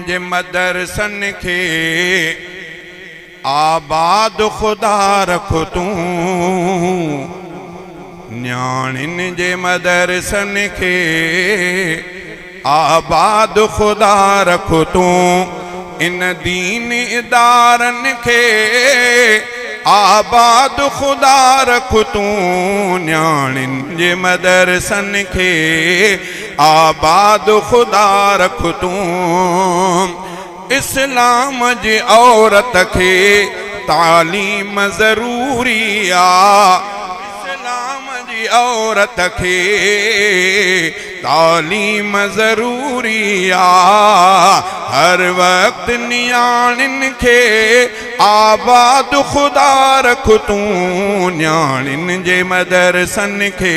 जे मदरसन खे आबाद खुदा रख तूं, न्याणिन जे मदरसन खे आबाद खुदा रख तूं, इन दीन इदारन खे आबाद खुदा रख तूं, न्याणिन जे मदरसन खे आबाद खुदा रख तूं। इस्लाम जी औरत खे तालीम ज़रूरी आ, इस्लाम जी औरत खे तालीम ज़रूरी आ, हर वक्त न्याणिन खे आबाद खुदा रख तूं, न्याणिन जे मदरसन खे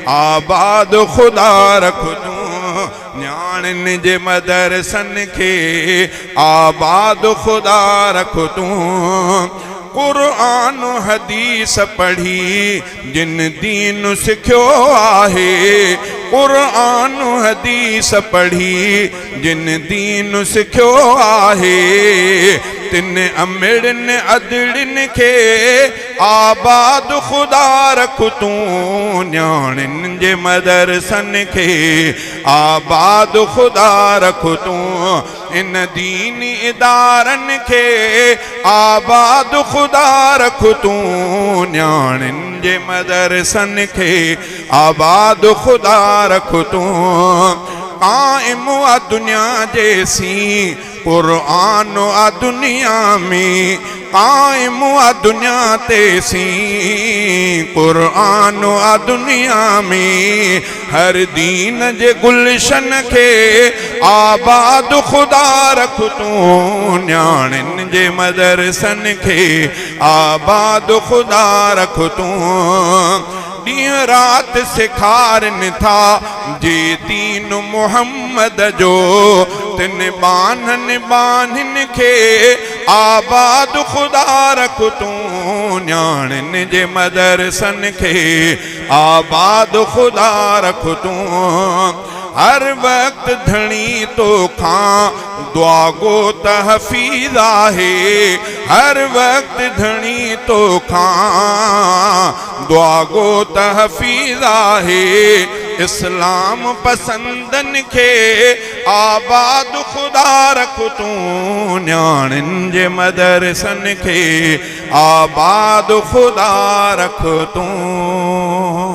आबाद खुदा रख तूं, न्याणिन जे मदरसन खे आबाद खुदा रख तूं। कुरान हदीस पढ़ी जिन दीन सिखियो आहे, कुरान हदीस पढ़ी जिन दीन सिखियो आहे, तिन अमिड़न अदड़िन खे आबाद खुदा रख तूं, न्याणिन जे मदरसन खे आबाद खुदा रख तूं, इन दीन इदारन खे आबाद खुदा रख तूं, न्याणिन जे मदरसन खे आबाद खुदा रख तूं। काइम आ दुनिया जैसी कुरान आ दुनिया में, काइम आ दुनिया तेसी कुरान आ दुनिया में, हर दीन जे गुलशन खे आबाद खुदा रख तूं, न्याणिन जे मदरसन खे आबाद खुदा रख तूं। ॾींहुं रात सिखारन था जे दीन मोहम्मद जो, तिन बानन बानिन खे आबाद खुदा रख तूं, न्याणिन जे मदरसन खे आबाद खुदा रख तूं। हर वक्त धणी तो खां दुआ गो तहफीज आहे, हर वक्त धणी तो खां दुआ गो तहफीज आहे, इस्लाम पसंदन खे आबाद खुदा रख तूं, न्याणिन जे मदरसन खे आबाद खुदा रख तूं।